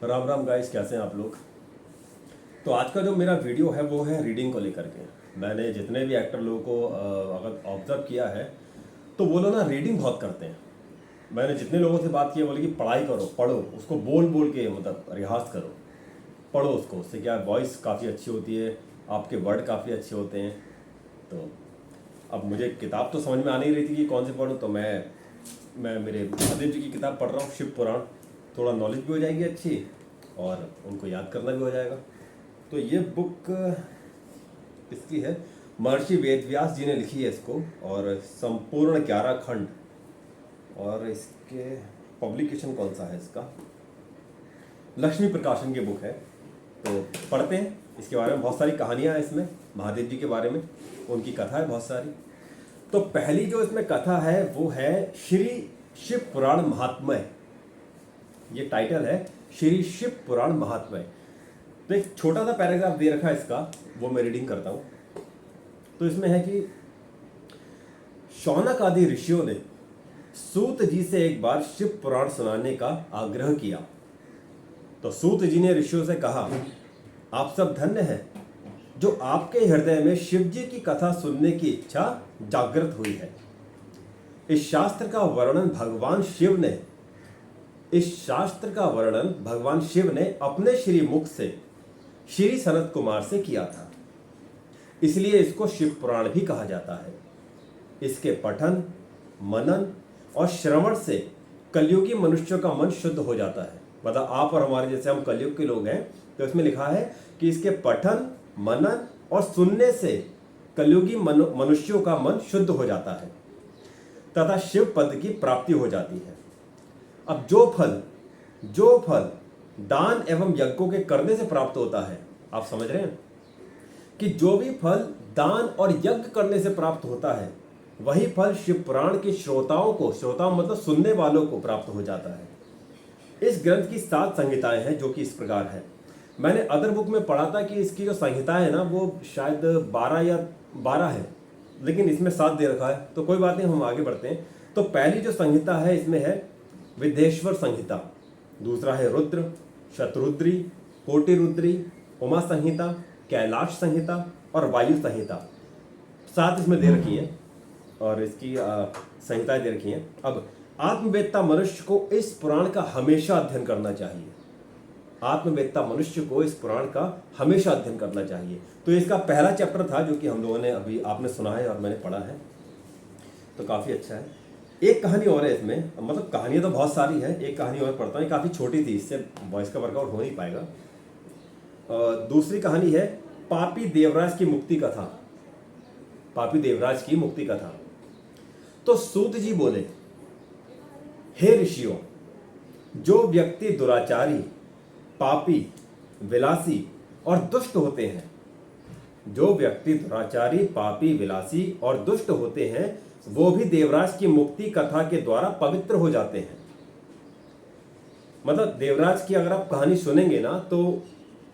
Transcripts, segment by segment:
Ram Ram guys, कैसे हैं आप लोग। तो आज का जो मेरा वीडियो है वो है रीडिंग को लेकर के। मैंने जितने भी एक्टर लोगों को अगर ऑब्जर्व किया है तो वो लोग ना रीडिंग बहुत करते हैं। मैंने जितने लोगों से बात की है बोले कि पढ़ाई करो, पढ़ो उसको, बोल बोल के मतलब रियाज करो, पढ़ो उसको। उससे क्या वॉइस काफ़ी अच्छी होती है, आपके वर्ड काफ़ी अच्छे होते हैं। तो अब मुझे किताब तो समझ में आ नहीं रही थी कि कौन सी पढूं, तो मैं मेरे महादेव जी की किताब पढ़ रहा हूँ, शिव पुराण। थोड़ा नॉलेज भी हो जाएगी अच्छी और उनको याद करना भी हो जाएगा। तो ये बुक इसकी है, महर्षि वेदव्यास जी ने लिखी है इसको, और संपूर्ण 11 खंड। और इसके पब्लिकेशन कौन सा है इसका, लक्ष्मी प्रकाशन की बुक है। तो पढ़ते हैं इसके बारे में। बहुत सारी कहानियाँ हैं इसमें महादेव जी के बारे में, उनकी कथा है बहुत सारी। तो पहली जो इसमें कथा है वो है श्री शिव पुराण महात्म्य। ये टाइटल है श्री शिव पुराण महात्म्य। तो एक छोटा सा पैराग्राफ दे रखा है इसका, वो मैं रीडिंग करता हूँ। तो इसमें है कि शौनक आदि ऋषियों ने सूत जी से एक बार शिव पुराण सुनाने का आग्रह किया। तो सूत जी ने ऋषियों से कहा, आप सब धन्य हैं जो आपके हृदय में शिव जी की कथा सुनने की इच्छा जागृत हुई है। इस शास्त्र का वर्णन भगवान शिव ने अपने श्री मुख से श्री सनत कुमार से किया था, इसलिए इसको शिव पुराण भी कहा जाता है। इसके पठन, मनन और श्रवण से कलयुगी मनुष्यों का मन शुद्ध हो जाता है। मतलब आप और हमारे जैसे हम कलयुग के लोग हैं, तो इसमें लिखा है कि इसके पठन, मनन और सुनने से कलयुगी मनुष्यों का मन शुद्ध हो जाता है तथा शिव पद की प्राप्ति हो जाती है। अब जो फल दान एवं यज्ञों के करने से प्राप्त होता है, आप समझ रहे हैं कि जो भी फल दान और यज्ञ करने से प्राप्त होता है, वही फल शिव पुराण के श्रोता मतलब सुनने वालों को प्राप्त हो जाता है। इस ग्रंथ की 7 संहिताएं हैं, जो कि इस प्रकार है। मैंने अदर बुक में पढ़ा था कि इसकी जो संहिताएं है ना, वो शायद 12 है, लेकिन इसमें 7 दे रखा है। तो कोई बात नहीं, हम आगे बढ़ते हैं। तो पहली जो संहिता है इसमें है विद्येश्वर संहिता, दूसरा है रुद्र, शतरुद्री, कोटिरुद्री, उमा संहिता, कैलाश संहिता और वायु संहिता। 7 इसमें दे रखी है और इसकी संहिताएं दे रखी हैं। अब आत्मवेत्ता मनुष्य को इस पुराण का हमेशा अध्ययन करना चाहिए। आत्मवेत्ता मनुष्य को इस पुराण का हमेशा अध्ययन करना चाहिए। तो इसका पहला चैप्टर था, जो कि हम लोगों ने अभी आपने सुना है और मैंने पढ़ा है, तो काफ़ी अच्छा है। एक कहानी और है इसमें, मतलब कहानियाँ तो बहुत सारी हैं, एक कहानी और पढ़ता हूँ। काफ़ी छोटी थी, इससे वॉइस का वर्कआउट हो नहीं पाएगा। दूसरी कहानी है पापी देवराज की मुक्ति कथा। पापी देवराज की मुक्ति कथा। तो सूत जी बोले, हे ऋषियों, जो व्यक्ति दुराचारी, पापी, विलासी और दुष्ट होते हैं, जो व्यक्ति दुराचारी, पापी, विलासी और दुष्ट होते हैं, वो भी देवराज की मुक्ति कथा के द्वारा पवित्र हो जाते हैं। मतलब देवराज की अगर आप कहानी सुनेंगे ना, तो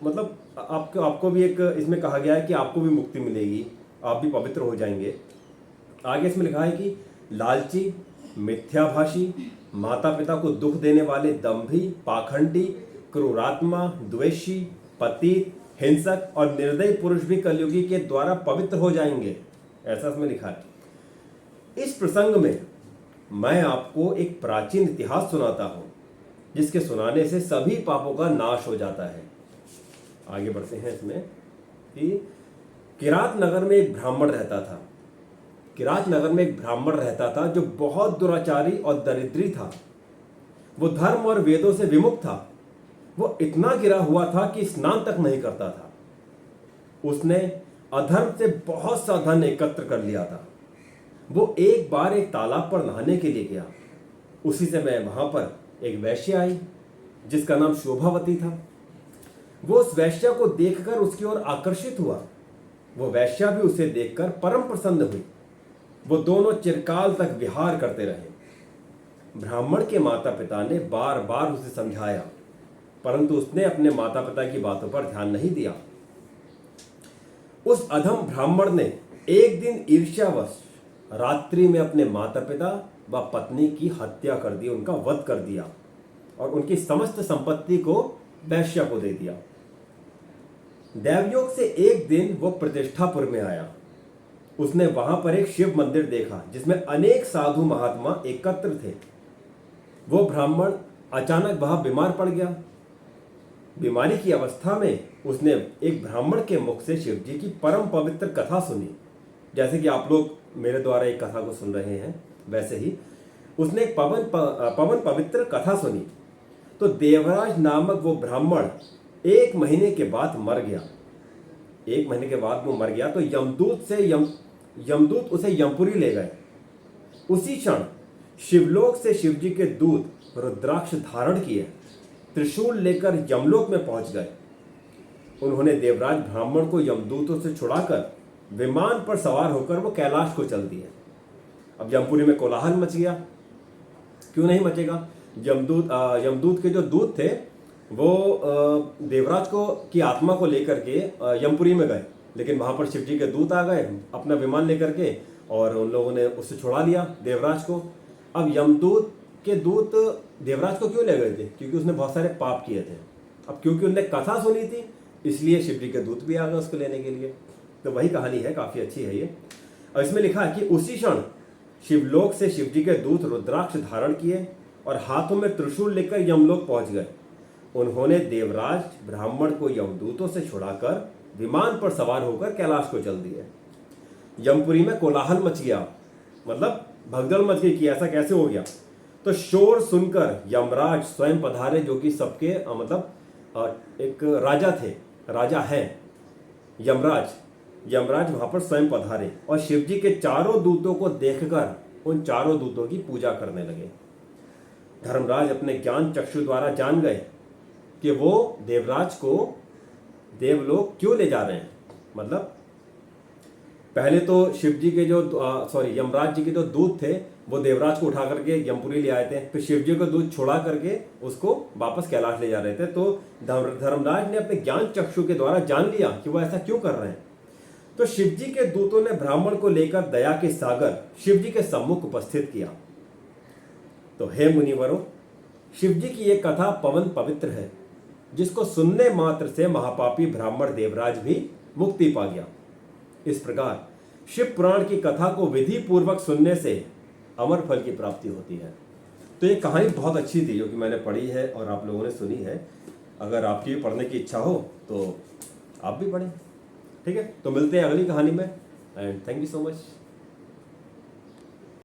मतलब आपको भी एक इसमें कहा गया है कि आपको भी मुक्ति मिलेगी, आप भी पवित्र हो जाएंगे। आगे इसमें लिखा है कि लालची, मिथ्याभाषी, माता पिता को दुख देने वाले, दंभी, पाखंडी, क्रूरात्मा, द्वेषी, पतित, हिंसक और निर्दयी पुरुष भी कलयुगी के द्वारा पवित्र हो जाएंगे, ऐसा इसमें लिखा है। इस प्रसंग में मैं आपको एक प्राचीन इतिहास सुनाता हूं, जिसके सुनाने से सभी पापों का नाश हो जाता है। आगे बढ़ते हैं इसमें कि किरात नगर में एक ब्राह्मण रहता था। किरात नगर में एक ब्राह्मण रहता था जो बहुत दुराचारी और दरिद्री था। वो धर्म और वेदों से विमुख था। वो इतना गिरा हुआ था कि स्नान तक नहीं करता था। उसने अधर्म से बहुत सा धन एकत्र कर लिया था। वो एक बार एक तालाब पर नहाने के लिए गया। उसी समय वहां पर एक वैश्या आई, जिसका नाम शोभावती था। वो उस वैश्या को देखकर उसकी ओर आकर्षित हुआ। वो वैश्या भी उसे देखकर परम प्रसन्न हुई। वो दोनों चिरकाल तक विहार करते रहे। ब्राह्मण के माता पिता ने बार बार उसे समझाया, परंतु उसने अपने माता पिता की बातों पर ध्यान नहीं दिया। उस अधम ब्राह्मण ने एक दिन ईर्ष्यावश रात्रि में अपने माता पिता व पत्नी की हत्या कर दी, उनका वध कर दिया और उनकी समस्त संपत्ति को वैश्या को दे दिया। देवयोग से एक दिन वो प्रतिष्ठापुर में आया। उसने वहां पर एक शिव मंदिर देखा जिसमें अनेक साधु महात्मा एकत्र थे। वो ब्राह्मण अचानक वहां बीमार पड़ गया। बीमारी की अवस्था में उसने एक ब्राह्मण के मुख से शिव जी की परम पवित्र कथा सुनी। जैसे कि आप लोग मेरे द्वारा एक कथा को सुन रहे हैं, वैसे ही उसने एक पवन पवित्र कथा सुनी। तो देवराज नामक वो ब्राह्मण 1 महीने के बाद मर गया। 1 महीने के बाद वो मर गया तो यमदूत उसे यमपुरी ले गए। उसी क्षण शिवलोक से शिवजी के दूत रुद्राक्ष धारण किए त्रिशूल लेकर यमलोक में पहुंच गए। उन्होंने देवराज ब्राह्मण को यमदूतों से छुड़ाकर विमान पर सवार होकर वो कैलाश को चल दिए। अब यमपुरी में कोलाहल मच गया। क्यों नहीं मचेगा? यमदूत के जो दूत थे वो देवराज को की आत्मा को लेकर के यमपुरी में गए, लेकिन वहां पर शिवजी के दूत आ गए अपना विमान लेकर के और उन लोगों ने उससे छुड़ा लिया देवराज को। अब यमदूत के दूत देवराज को क्यों ले गए थे? क्योंकि उसने बहुत सारे पाप किए थे। अब क्योंकि उनने कथा सुनी थी इसलिए शिवजी के दूत भी आ गए उसको लेने के लिए। तो वही कहानी है, काफी अच्छी है ये। और इसमें लिखा है कि उसी क्षण शिवलोक से शिवजी के दूत रुद्राक्ष धारण किए और हाथों में त्रिशूल लेकर यमलोक पहुंच गए। उन्होंने देवराज ब्राह्मण को यमदूतों से छुड़ाकर विमान पर सवार होकर कैलाश को चल दिए। यमपुरी में कोलाहल मच गया, मतलब भगदड़ मच गई कि ऐसा कैसे हो गया। तो शोर सुनकर यमराज स्वयं पधारे, जो कि सबके एक राजा थे, राजा हैं यमराज वहां पर स्वयं पधारे और शिवजी के चारों दूतों को देखकर उन चारों दूतों की पूजा करने लगे। धर्मराज अपने ज्ञान चक्षु द्वारा जान गए कि वो देवराज को देवलोक क्यों ले जा रहे हैं। मतलब पहले तो शिवजी के जो यमराज जी के जो दूत थे वो देवराज को उठा करके यमपुरी ले आए थे, फिर शिवजी को दूत छुड़ा करके उसको वापस कैलाश ले जा रहे थे। तो धर्मराज ने अपने ज्ञान चक्षु के द्वारा जान लिया कि वो ऐसा क्यों कर रहे हैं। तो शिवजी के दूतों ने ब्राह्मण को लेकर दया के सागर शिवजी के सम्मुख उपस्थित किया। तो हे मुनिवरों, शिवजी की यह कथा पवन पवित्र है, जिसको सुनने मात्र से महापापी ब्राह्मण देवराज भी मुक्ति पा गया। इस प्रकार शिव पुराण की कथा को विधि पूर्वक सुनने से अमर फल की प्राप्ति होती है। तो ये कहानी बहुत अच्छी थी जो कि मैंने पढ़ी है और आप लोगों ने सुनी है। अगर आपकी भी पढ़ने की इच्छा हो तो आप भी पढ़ें। ठीक है, तो मिलते हैं अगली कहानी में and thank you so much.